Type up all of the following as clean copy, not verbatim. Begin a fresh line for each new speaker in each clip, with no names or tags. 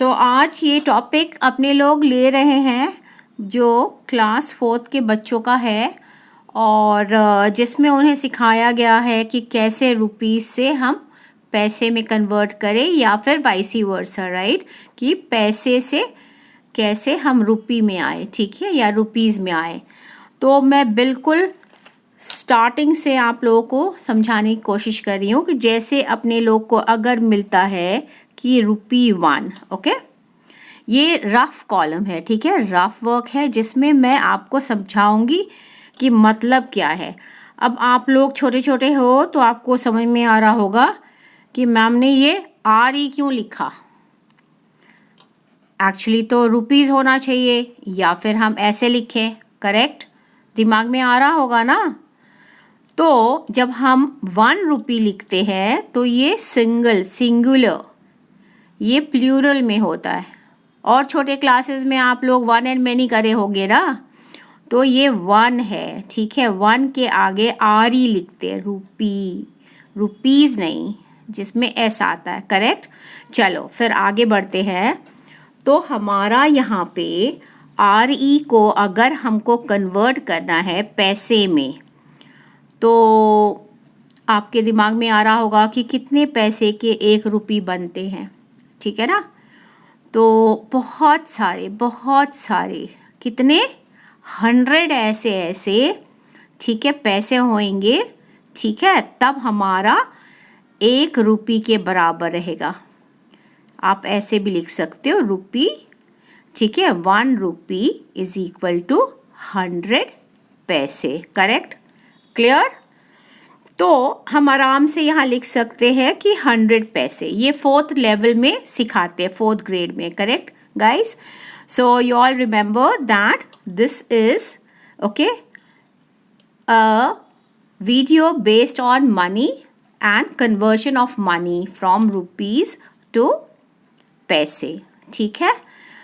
आज ये टॉपिक अपने लोग ले रहे हैं जो क्लास 4 के बच्चों का है और जिसमें उन्हें सिखाया गया है कि कैसे रुपीस से हम पैसे में कन्वर्ट करें या फिर वाइसी वर्सा, राइट, कि पैसे से कैसे हम रुपी में आए, ठीक है, या रुपीज़ में आए। तो मैं बिल्कुल स्टार्टिंग से आप लोगों को समझाने की कोशिश कर रही हूँ कि जैसे अपने लोग को अगर मिलता है कि ₹1, ओके, ये रफ कॉलम है, ठीक है, रफ वर्क है जिसमें मैं आपको समझाऊंगी कि मतलब क्या है। अब आप लोग छोटे छोटे हो तो आपको समझ में आ रहा होगा कि मैम ने ये RE क्यों लिखा। एक्चुअली तो रुपीज़ होना चाहिए या फिर हम ऐसे लिखें, करेक्ट, दिमाग में आ रहा होगा ना। तो जब हम ₹1 लिखते हैं तो ये सिंगुलर, ये प्लूरल में होता है। और छोटे क्लासेस में आप लोग 1 एंड मेनी करे होंगे ना, तो ये 1 है, ठीक है। 1 के आगे RE लिखते हैं, रुपीज़ नहीं, जिसमें S आता है, करेक्ट। चलो फिर आगे बढ़ते हैं। तो हमारा यहाँ पे RE को अगर हमको कन्वर्ट करना है पैसे में, तो आपके दिमाग में आ रहा होगा कि कितने पैसे के ₹1 बनते हैं, ठीक है ना। तो बहुत सारे कितने 100 ऐसे, ठीक है, पैसे होंगे, ठीक है, तब हमारा ₹1 के बराबर रहेगा। आप ऐसे भी लिख सकते हो रुपी, ठीक है, ₹1 इज इक्वल टू 100 पैसे, करेक्ट, क्लियर। तो हम आराम से यहाँ लिख सकते हैं कि 100 पैसे, ये 4th लेवल में सिखाते हैं, 4th ग्रेड में, correct guys. So you all remember that this is okay a video based on money and conversion of money from rupees to paise, ठीक है।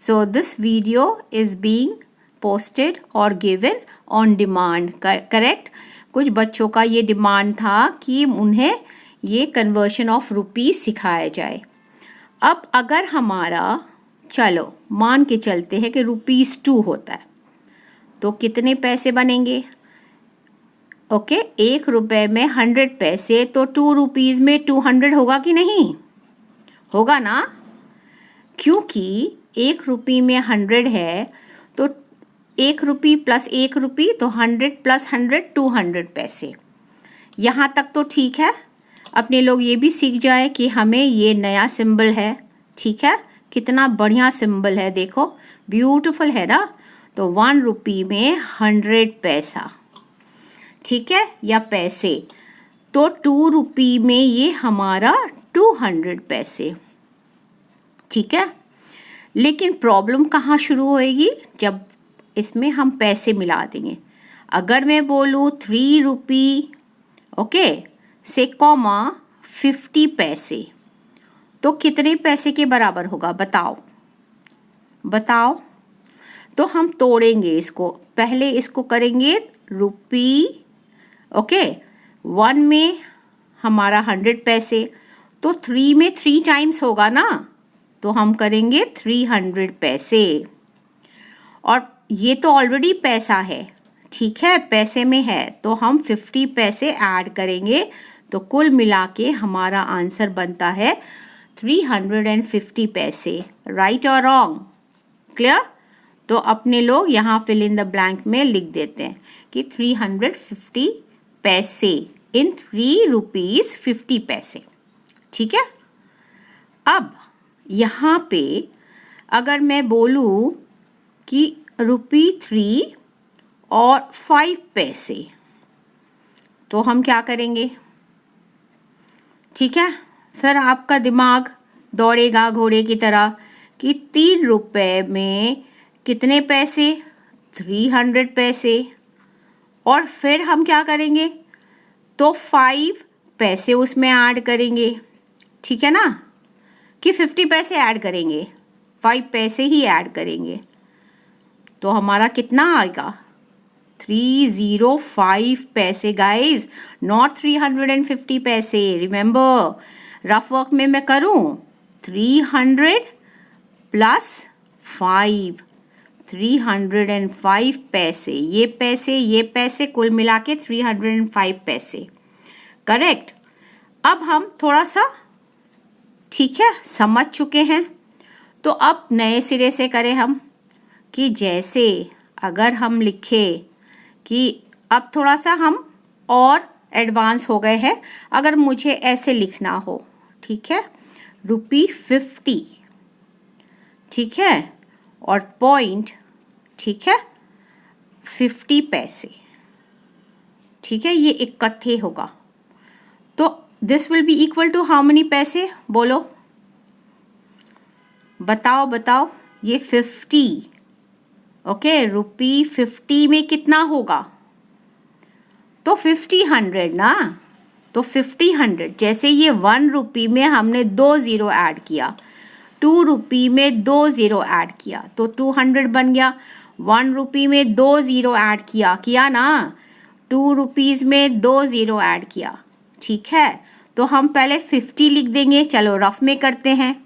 So this video is being posted और given on demand, correct. कुछ बच्चों का ये demand था कि उन्हें ये कन्वर्शन ऑफ रुपीस सिखाया जाए। अब अगर हमारा, चलो मान के चलते हैं कि ₹2 होता है, तो कितने पैसे बनेंगे? ओके, ₹1 में 100 पैसे, तो ₹2 में 200 होगा कि नहीं? होगा ना, क्योंकि ₹1 में 100 है, तो ₹1 प्लस ₹1 तो 100 प्लस 100 200 पैसे। यहाँ तक तो ठीक है। अपने लोग ये भी सीख जाए कि हमें ये नया सिंबल है, ठीक है, कितना बढ़िया सिंबल है, देखो ब्यूटीफुल है ना। तो ₹1 में 100 पैसा, ठीक है, या पैसे, तो ₹2 में ये हमारा 200 पैसे, ठीक है। लेकिन प्रॉब्लम कहाँ शुरू होएगी? जब इसमें हम पैसे मिला देंगे। अगर मैं बोलूँ ₹3 ओके से कॉमा 50 पैसे, तो कितने पैसे के बराबर होगा? बताओ। तो हम तोड़ेंगे इसको, पहले इसको करेंगे रुपी, ओके, 1 में हमारा 100 पैसे, तो 3 में 3 टाइम्स होगा ना, तो हम करेंगे 300 पैसे। और ये तो ऑलरेडी पैसा है, ठीक है, पैसे में है, तो हम 50 पैसे ऐड करेंगे, तो कुल मिला के हमारा आंसर बनता है 350 पैसे, राइट और रॉन्ग, क्लियर। तो अपने लोग यहाँ फिल इन द ब्लैंक में लिख देते हैं कि 350 पैसे इन ₹3.50 पैसे, ठीक है। अब यहाँ पे अगर मैं बोलूँ कि ₹3 और 5 पैसे, तो हम क्या करेंगे? ठीक है, फिर आपका दिमाग दौड़ेगा घोड़े की तरह कि ₹3 में कितने पैसे? 300 पैसे। और फिर हम क्या करेंगे? तो 5 पैसे उसमें ऐड करेंगे, ठीक है ना, कि 50 पैसे ऐड करेंगे, 5 पैसे ही ऐड करेंगे, तो हमारा कितना आएगा? 305 पैसे गाइज, नॉट 350 पैसे। रिमेंबर, रफ वर्क में मैं करूं 300 प्लस 5, 305 पैसे। ये पैसे कुल मिला के 305 पैसे, करेक्ट। अब हम थोड़ा सा, ठीक है, समझ चुके हैं। तो अब नए सिरे से करें हम, कि जैसे अगर हम लिखें कि अब थोड़ा सा हम और एडवांस हो गए हैं। अगर मुझे ऐसे लिखना हो, ठीक है, ₹50, ठीक है, और पॉइंट, ठीक है, 50 पैसे, ठीक है, ये इकट्ठे होगा। तो this will be equal to how money paise, बोलो, बताओ। ये 50, ओके, ₹50 में कितना होगा? तो 50 ना, तो 50 जैसे ये ₹1 में हमने 2 ज़ीरो ऐड किया, ₹2 में 2 ज़ीरो ऐड किया तो 200 बन गया। ₹1 में 2 ज़ीरो ऐड किया ना, ₹2 में 2 ज़ीरो ऐड किया, ठीक है। तो हम पहले 50 लिख देंगे, चलो रफ में करते हैं।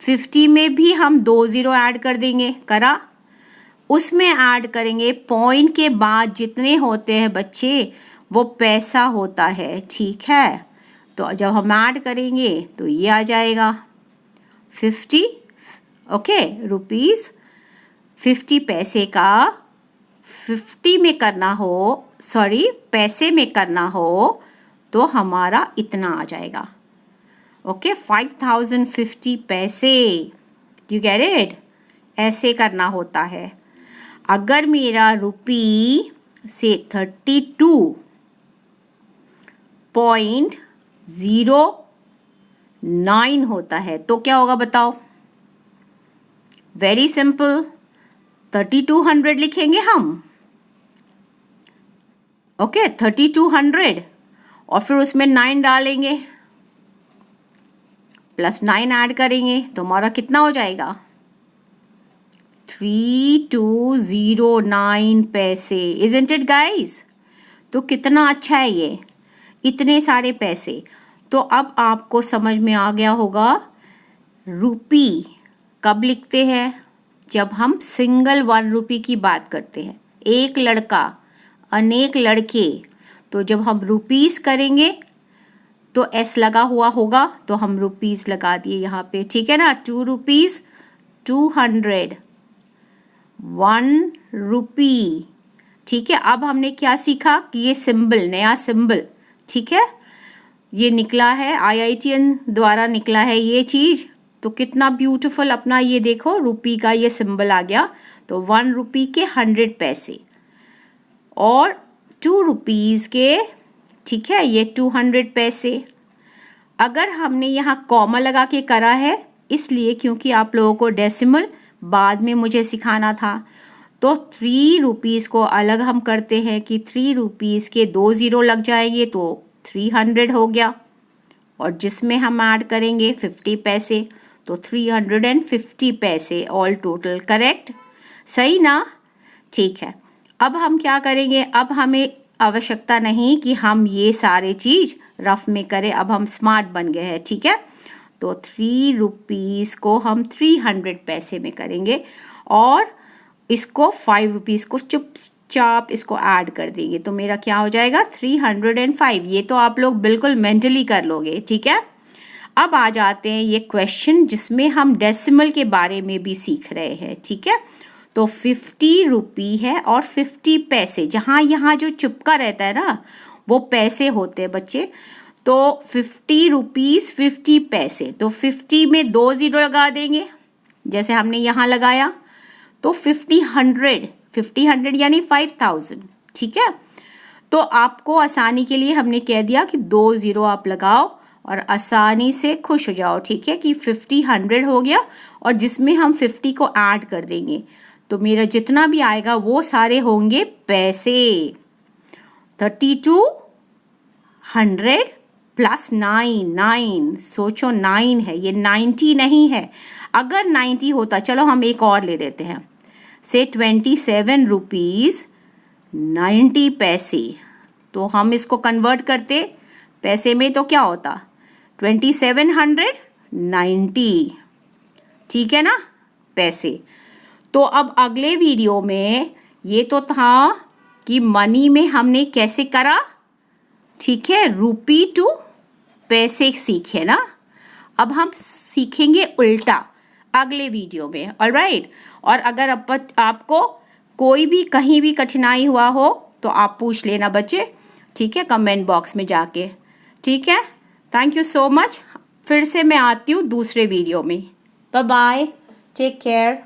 50 में भी हम 2 ज़ीरो ऐड कर देंगे, करा। उसमें ऐड करेंगे पॉइंट के बाद जितने होते हैं बच्चे, वो पैसा होता है, ठीक है। तो जब हम ऐड करेंगे तो ये आ जाएगा 50, ओके, रुपीज़ 50 पैसे का 50 में करना हो, सॉरी, पैसे में करना हो तो हमारा इतना आ जाएगा, ओके, 5050 पैसे। Do you get it? ऐसे करना होता है। अगर मेरा रुपी से 32.09 होता है तो क्या होगा बताओ? वेरी सिंपल, 3200 लिखेंगे हम, ओके, 3200, और फिर उसमें 9 डालेंगे, प्लस 9 ऐड करेंगे तो हमारा कितना हो जाएगा? 3209 पैसे। Isn't it guys? तो कितना अच्छा है ये, इतने सारे पैसे। तो अब आपको समझ में आ गया होगा रुपी कब लिखते हैं? जब हम सिंगल ₹1 की बात करते हैं, एक लड़का अनेक लड़के। तो जब हम रुपीस करेंगे तो एस लगा हुआ होगा, तो हम रुपीस लगा दिए यहाँ पे, ठीक है ना। 2 रुपीज़, 200, ₹1, ठीक है। अब हमने क्या सीखा कि ये सिंबल, नया सिंबल, ठीक है, ये निकला है, IITN द्वारा निकला है ये चीज़। तो कितना ब्यूटीफुल अपना ये देखो, रुपी का ये सिंबल आ गया। तो ₹1 के 100 पैसे और 2 रुपीज़ के, ठीक है, ये 200 पैसे। अगर हमने यहाँ कॉमा लगा के करा है इसलिए क्योंकि आप लोगों को डेसिमल बाद में मुझे सिखाना था। तो 3 रुपीज़ को अलग हम करते हैं कि 3 रुपीज़ के 2 ज़ीरो लग जाएंगे तो 300 हो गया, और जिसमें हम ऐड करेंगे 50 पैसे, तो 350 पैसे ऑल टोटल, करेक्ट, सही ना? ठीक है। अब हम क्या करेंगे? अब हमें आवश्यकता नहीं कि हम ये सारे चीज़ रफ में करें, अब हम स्मार्ट बन गए हैं, ठीक है। तो 3 रुपीज़ को हम 300 पैसे में करेंगे और इसको 5 रुपीज़ को चुपचाप इसको ऐड कर देंगे, तो मेरा क्या हो जाएगा? 305। ये तो आप लोग बिल्कुल मेंटली कर लोगे, ठीक है। अब आ जाते हैं ये क्वेश्चन जिसमें हम डेसिमल के बारे में भी सीख रहे हैं, ठीक है। तो 50 रुपी है और 50 पैसे, जहाँ यहाँ जो चिपका रहता है ना वो पैसे होते हैं बच्चे। तो 50 रुपीज़ 50 पैसे, तो 50 में 2 ज़ीरो लगा देंगे जैसे हमने यहाँ लगाया, तो 50 यानी 5000, ठीक है। तो आपको आसानी के लिए हमने कह दिया कि 2 ज़ीरो आप लगाओ और आसानी से खुश हो जाओ, ठीक है, कि 50 हो गया और जिसमें हम 50 को ऐड कर देंगे तो मेरा जितना भी आएगा वो सारे होंगे पैसे। 3200 प्लस 9, सोचो 9 है, ये 90 नहीं है। अगर 90 होता, चलो हम एक और ले लेते हैं, से 27 रुपीज़ 90 पैसे, तो हम इसको कन्वर्ट करते पैसे में तो क्या होता? 2790, ठीक है ना। पैसे। तो अब अगले वीडियो में ये तो था कि मनी में हमने कैसे करा, ठीक है, रुपी टू पैसे सीखे ना। अब हम सीखेंगे उल्टा अगले वीडियो में, ऑलराइट। और अगर आपको कोई भी कहीं भी कठिनाई हुआ हो तो आप पूछ लेना बच्चे, ठीक है, कमेंट बॉक्स में जाके, ठीक है। Thank you so much. फिर से मैं आती हूँ दूसरे वीडियो में। Bye bye, take care.